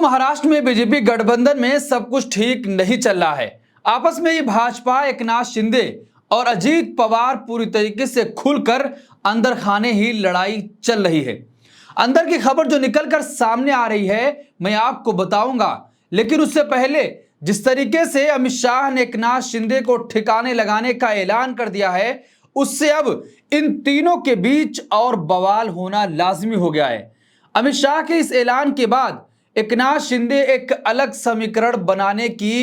महाराष्ट्र में बीजेपी गठबंधन में सब कुछ ठीक नहीं चल रहा है। आपस में ही भाजपा एकनाथ शिंदे और अजीत पवार पूरी तरीके से खुलकर अंदर खाने ही लड़ाई चल रही है। अंदर की खबर जो निकलकर सामने आ रही है मैं आपको बताऊंगा, लेकिन उससे पहले जिस तरीके से अमित शाह ने एकनाथ शिंदे को ठिकाने लगाने का ऐलान कर दिया है, उससे अब इन तीनों के बीच और बवाल होना लाजमी हो गया है। अमित शाह के इस ऐलान के बाद एकनाथ शिंदे एक अलग समीकरण बनाने की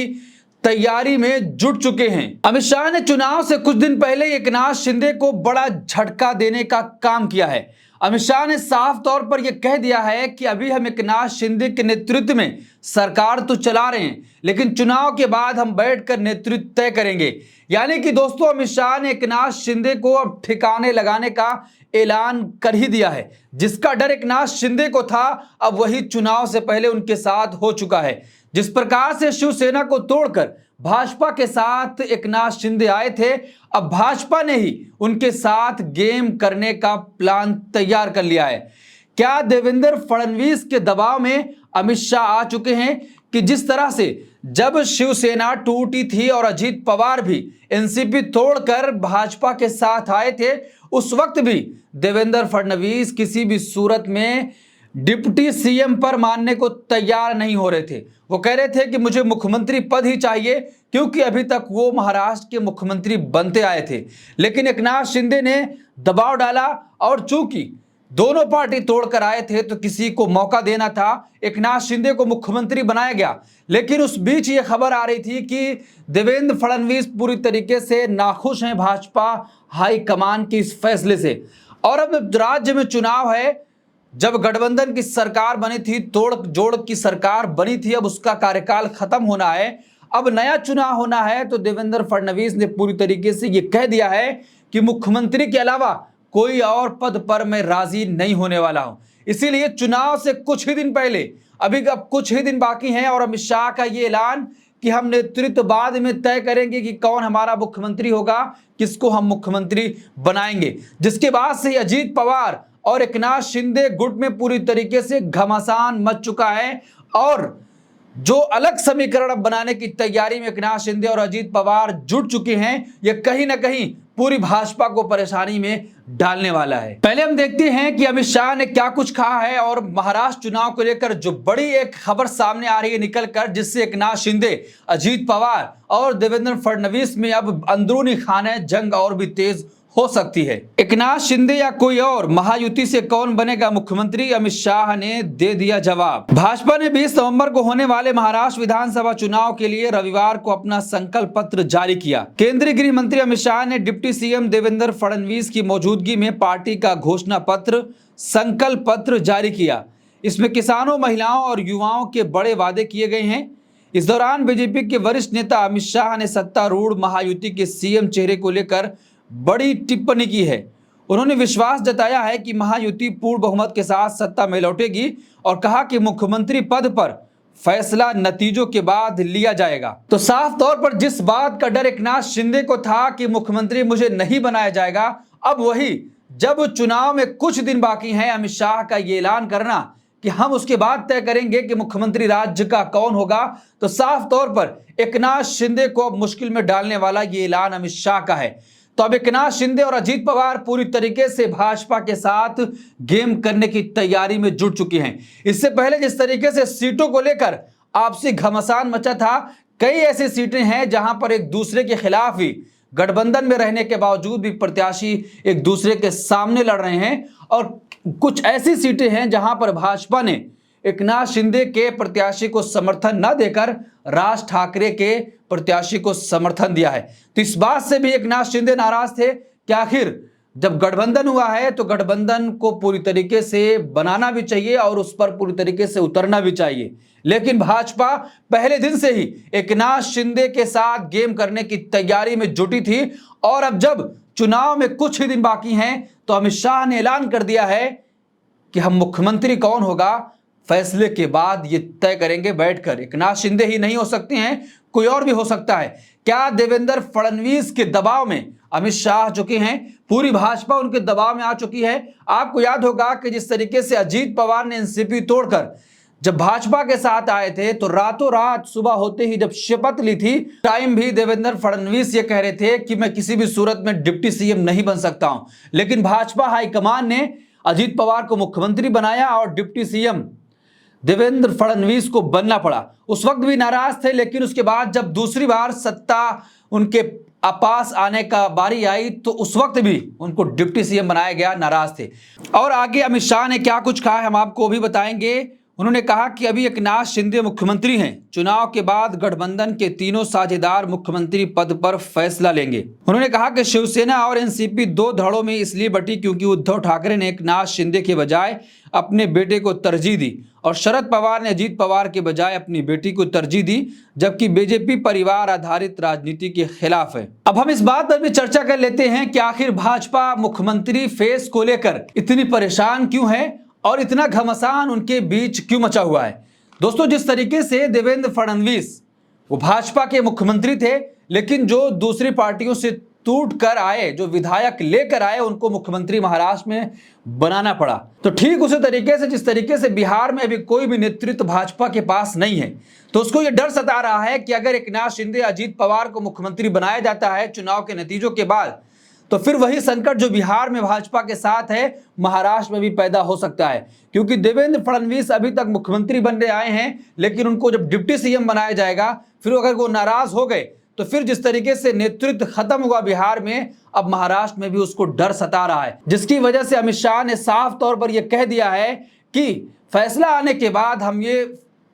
तैयारी में जुट चुके हैं। अमित शाह ने चुनाव से कुछ दिन पहले एकनाथ शिंदे को बड़ा झटका देने का काम किया है। अमित शाह ने साफ तौर पर यह कह दिया है कि अभी हम एकनाथ शिंदे के नेतृत्व में सरकार तो चला रहे हैं, लेकिन चुनाव के बाद हम बैठकर नेतृत्व तय करेंगे। यानी कि दोस्तों, अमित शाह ने एकनाथ शिंदे को अब ठिकाने लगाने का ऐलान कर ही दिया है। जिसका डर एकनाथ शिंदे को था, अब वही चुनाव से पहले उनके साथ हो चुका है। जिस प्रकार से शिवसेना को तोड़कर भाजपा के साथ एकनाथ शिंदे आए थे, अब भाजपा ने ही उनके साथ गेम करने का प्लान तैयार कर लिया है। क्या देवेंद्र फडणवीस के दबाव में अमित शाह आ चुके हैं कि जिस तरह से जब शिवसेना टूटी थी और अजीत पवार भी एनसीपी तोड़कर भाजपा के साथ आए थे, उस वक्त भी देवेंद्र फडणवीस किसी भी सूरत में डिप्टी सीएम पर मानने को तैयार नहीं हो रहे थे। वो कह रहे थे कि मुझे मुख्यमंत्री पद ही चाहिए, क्योंकि अभी तक वो महाराष्ट्र के मुख्यमंत्री बनते आए थे। लेकिन एकनाथ शिंदे ने दबाव डाला और चूंकि दोनों पार्टी तोड़कर आए थे तो किसी को मौका देना था, एकनाथ शिंदे को मुख्यमंत्री बनाया गया। लेकिन उस बीच ये खबर आ रही थी कि देवेंद्र फडणवीस पूरी तरीके से नाखुश हैं भाजपा हाईकमान के इस फैसले से। और अब राज्य में चुनाव है, जब गठबंधन की सरकार बनी थी, तोड़ जोड़ की सरकार बनी थी, अब उसका कार्यकाल खत्म होना है, अब नया चुनाव होना है। तो देवेंद्र फडणवीस ने पूरी तरीके से यह कह दिया है कि मुख्यमंत्री के अलावा कोई और पद पर मैं राजी नहीं होने वाला हूं। इसीलिए चुनाव से कुछ ही दिन पहले, अब कुछ ही दिन बाकी हैं, और अमित शाह का ये ऐलान कि हम नेतृत्व बाद में तय करेंगे कि कौन हमारा मुख्यमंत्री होगा, किसको हम मुख्यमंत्री बनाएंगे। जिसके बाद से अजीत पवार और एकनाथ शिंदे गुट में पूरी तरीके से घमासान मच चुका है, और जो अलग समीकरण बनाने की तैयारी में एकनाथ शिंदे और अजीत पवार जुट चुके हैं, यह कहीं ना कहीं पूरी भाजपा को परेशानी में डालने वाला है। पहले हम देखते हैं कि अमित शाह ने क्या कुछ कहा है, और महाराष्ट्र चुनाव को लेकर जो बड़ी एक खबर सामने आ रही है निकलकर, जिससे एकनाथ शिंदे, अजीत पवार और देवेंद्र फडणवीस में अब अंदरूनी खाने जंग और भी तेज हो सकती है। एकनाथ शिंदे या कोई और, महायुति से कौन बनेगा मुख्यमंत्री, अमित शाह ने दे दिया जवाब। भाजपा ने 20 नवंबर को होने वाले महाराष्ट्र विधानसभा चुनाव के लिए रविवार को अपना संकल्प पत्र जारी किया। केंद्रीय गृह मंत्री अमित शाह ने डिप्टी सीएम देवेंद्र फडणवीस की मौजूदगी में पार्टी का घोषणा पत्र, संकल्प पत्र जारी किया। इसमें किसानों, महिलाओं और युवाओं के बड़े वादे किए गए हैं। इस दौरान बीजेपी के वरिष्ठ नेता अमित शाह ने सत्तारूढ़ महायुति के सीएम चेहरे को लेकर बड़ी टिप्पणी की है। उन्होंने विश्वास जताया है कि महायुति पूर्ण बहुमत के साथ सत्ता में लौटेगी, और कहा कि मुख्यमंत्री पद पर फैसला नतीजों के बाद लिया जाएगा। तो साफ तौर पर जिस बात का डर एकनाथ शिंदे को था कि मुख्यमंत्री मुझे नहीं बनाया जाएगा, अब वही जब चुनाव में कुछ दिन बाकी हैं, अमित शाह का ये ऐलान करना कि हम उसके बाद तय करेंगे कि मुख्यमंत्री राज्य का कौन होगा, तो साफ तौर पर एकनाथ शिंदे को अब मुश्किल में डालने वाला ये ऐलान अमित शाह का है। तो अब एकनाथ शिंदे और अजीत पवार पूरी तरीके से भाजपा के साथ गेम करने की तैयारी में जुट चुके हैं। इससे पहले जिस तरीके से सीटों को लेकर आपसी घमासान मचा था, कई ऐसी सीटें हैं जहां पर एक दूसरे के खिलाफ ही गठबंधन में रहने के बावजूद भी प्रत्याशी एक दूसरे के सामने लड़ रहे हैं, और कुछ ऐसी सीटें हैं जहां पर भाजपा ने एकनाथ शिंदे के प्रत्याशी को समर्थन न देकर राज ठाकरे के प्रत्याशी को समर्थन दिया है। तो इस बात से भी एकनाथ शिंदे नाराज थे कि आखिर जब गठबंधन हुआ है तो गठबंधन को पूरी तरीके से बनाना भी चाहिए और उस पर पूरी तरीके से उतरना भी चाहिए। लेकिन भाजपा पहले दिन से ही एकनाथ शिंदे के साथ गेम करने की तैयारी में जुटी थी, और अब जब चुनाव में कुछ ही दिन बाकी हैं तो अमित शाह ने ऐलान कर दिया है कि हम मुख्यमंत्री कौन होगा फैसले के बाद ये तय करेंगे बैठकर। एकनाथ शिंदे ही नहीं हो सकते हैं, कोई और भी हो सकता है। क्या देवेंद्र फडणवीस के दबाव में अमित शाह आ चुके हैं, पूरी भाजपा उनके दबाव में आ चुकी है। आपको याद होगा कि जिस तरीके से अजीत पवार ने एनसीपी तोड़कर जब भाजपा के साथ आए थे तो रातों रात सुबह होते ही जब शपथ ली थी, टाइम भी देवेंद्र फडणवीस ये कह रहे थे कि मैं किसी भी सूरत में डिप्टी सीएम नहीं बन सकता हूं, लेकिन भाजपा हाईकमान ने अजीत पवार को मुख्यमंत्री बनाया और डिप्टी सीएम देवेंद्र फडणवीस को बनना पड़ा। उस वक्त भी नाराज थे, लेकिन उसके बाद जब दूसरी बार सत्ता उनके पास आने का बारी आई तो उस वक्त भी उनको डिप्टी सीएम बनाया गया, नाराज थे। और आगे अमित शाह ने क्या कुछ कहा है हम आपको भी बताएंगे। उन्होंने कहा कि अभी एकनाथ शिंदे मुख्यमंत्री हैं, चुनाव के बाद गठबंधन के तीनों साझेदार मुख्यमंत्री पद पर फैसला लेंगे। उन्होंने कहा कि शिवसेना और एनसीपी दो धड़ों में इसलिए बटी क्योंकि उद्धव ठाकरे ने एकनाथ शिंदे के बजाय अपने बेटे को तरजीह दी और शरद पवार ने अजीत पवार के बजाय अपनी बेटी को तरजीह दी, जबकि बीजेपी परिवार आधारित राजनीति के खिलाफ है। अब हम इस बात पर भी चर्चा कर लेते हैं कि आखिर भाजपा मुख्यमंत्री फेस को लेकर इतनी परेशान क्यों है और इतना घमासान उनके बीच क्यों मचा हुआ है। दोस्तों, जिस तरीके से देवेंद्र फडणवीस वो भाजपा के मुख्यमंत्री थे, लेकिन जो दूसरी पार्टियों से टूट कर आए, जो विधायक लेकर आए, उनको मुख्यमंत्री महाराष्ट्र में बनाना पड़ा। तो ठीक उसी तरीके से जिस तरीके से बिहार में अभी कोई भी नेतृत्व भाजपा के पास नहीं है, तो उसको ये डर सता रहा है कि अगर एकनाथ शिंदे अजीत पवार को मुख्यमंत्री बनाया जाता है चुनाव के नतीजों के बाद, तो फिर वही संकट जो बिहार में भाजपा के साथ है महाराष्ट्र में भी पैदा हो सकता है। क्योंकि देवेंद्र फडणवीस अभी तक मुख्यमंत्री बनने आए हैं, लेकिन उनको जब डिप्टी सीएम बनाया जाएगा, फिर अगर वो नाराज हो गए तो फिर जिस तरीके से नेतृत्व खत्म हुआ बिहार में, अब महाराष्ट्र में भी उसको डर सता रहा है। जिसकी वजह से अमित शाह ने साफ तौर पर यह कह दिया है कि फैसला आने के बाद हम ये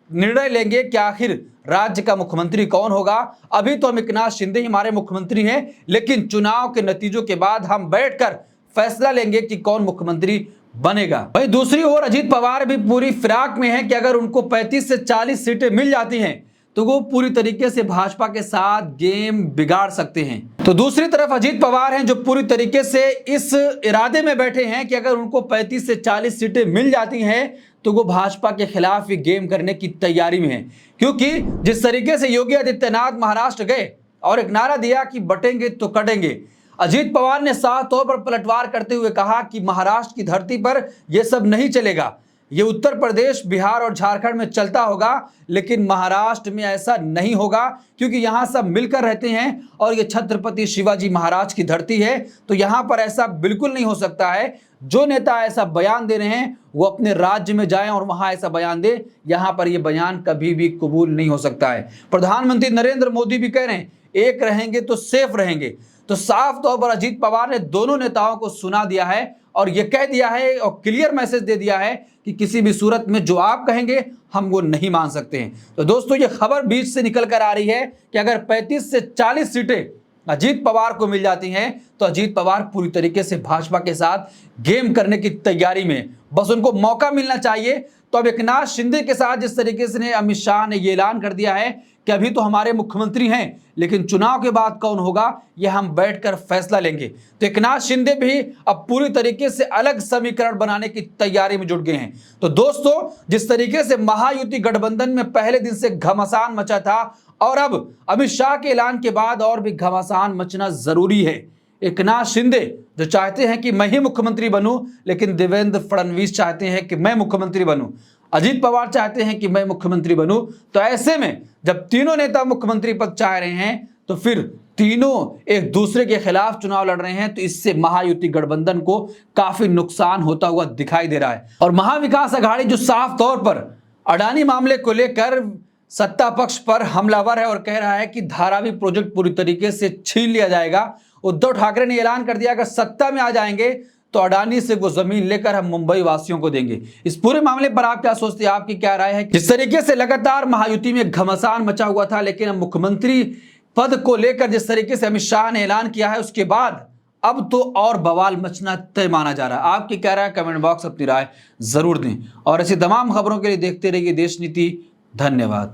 निर्णय लेंगे कि आखिर राज्य का मुख्यमंत्री कौन होगा। अभी तो हम एकनाथ शिंदे ही हमारे मुख्यमंत्री हैं, लेकिन चुनाव के नतीजों के बाद हम बैठकर फैसला लेंगे कि कौन मुख्यमंत्री बनेगा। वहीं दूसरी ओर अजीत पवार भी पूरी फिराक में है कि अगर उनको 35 से 40 सीटें मिल जाती हैं तो वो पूरी तरीके से भाजपा के साथ गेम बिगाड़ सकते हैं। तो दूसरी तरफ अजीत पवार हैं जो पूरी तरीके से इस इरादे में बैठे हैं कि अगर उनको 35 से 40 सीटें मिल जाती हैं तो वो भाजपा के खिलाफ भी गेम करने की तैयारी में है। क्योंकि जिस तरीके से योगी आदित्यनाथ महाराष्ट्र गए और एक नारा दिया कि बटेंगे तो कटेंगे, अजीत पवार ने साफ तौर पर पलटवार करते हुए कहा कि महाराष्ट्र की धरती पर यह सब नहीं चलेगा, ये उत्तर प्रदेश, बिहार और झारखंड में चलता होगा, लेकिन महाराष्ट्र में ऐसा नहीं होगा क्योंकि यहाँ सब मिलकर रहते हैं और ये छत्रपति शिवाजी महाराज की धरती है। तो यहाँ पर ऐसा बिल्कुल नहीं हो सकता है। जो नेता ऐसा बयान दे रहे हैं वो अपने राज्य में जाएं और वहां ऐसा बयान दे, यहाँ पर यह बयान कभी भी कबूल नहीं हो सकता है। प्रधानमंत्री नरेंद्र मोदी भी कह रहे हैं एक रहेंगे तो सेफ रहेंगे। तो साफ तौर पर अजीत पवार ने दोनों नेताओं को सुना दिया है और यह कह दिया है और क्लियर मैसेज दे दिया है कि किसी भी सूरत में जो आप कहेंगे हम वो नहीं मान सकते हैं। तो दोस्तों, ये खबर बीच से निकल कर आ रही है कि अगर 35 से 40 सीटें अजीत पवार को मिल जाती हैं तो अजीत पवार पूरी तरीके से भाजपा के साथ गेम करने की तैयारी में, बस उनको मौका मिलना चाहिए। तो अब एकनाथ शिंदे के साथ जिस तरीके से अमित शाह ने ये ऐलान कर दिया है कि अभी तो हमारे मुख्यमंत्री हैं, लेकिन चुनाव के बाद कौन होगा यह हम बैठकर फैसला लेंगे। तो एकनाथ शिंदे भी अब पूरी तरीके से अलग समीकरण बनाने की तैयारी में जुट गए हैं। तो दोस्तों, जिस तरीके से महायुति गठबंधन में पहले दिन से घमासान मचा था और अब अमित शाह के ऐलान के बाद और भी घमासान मचना जरूरी है। एकनाथ शिंदे जो चाहते हैं कि मैं ही मुख्यमंत्री बनूं, लेकिन देवेंद्र फडणवीस चाहते हैं कि मैं मुख्यमंत्री बनूं, अजीत पवार चाहते हैं कि मैं मुख्यमंत्री बनूं। तो ऐसे में जब तीनों नेता मुख्यमंत्री पद चाह रहे हैं तो फिर तीनों एक दूसरे के खिलाफ चुनाव लड़ रहे हैं, तो इससे महायुति गठबंधन को काफी नुकसान होता हुआ दिखाई दे रहा है। और महाविकास अघाड़ी जो साफ तौर पर अडानी मामले को लेकर सत्ता पक्ष पर हमलावर है और कह रहा है कि धारावी प्रोजेक्ट पूरी तरीके से छीन लिया जाएगा। उद्धव ठाकरे ने ऐलान कर दिया अगर सत्ता में आ जाएंगे तो अडानी से वो जमीन लेकर हम मुंबई वासियों को देंगे। इस पूरे मामले पर आप क्या सोचते हैं, आपकी क्या राय है? जिस तरीके से लगातार महायुति में घमासान मचा हुआ था, लेकिन अब मुख्यमंत्री पद को लेकर जिस तरीके से अमित शाह ने ऐलान किया है, उसके बाद अब तो और बवाल मचना तय माना जा रहा है। आपकी क्या राय? कमेंट बॉक्स अपनी राय जरूर दें और ऐसी तमाम खबरों के लिए देखते रहिए देश नीति। धन्यवाद।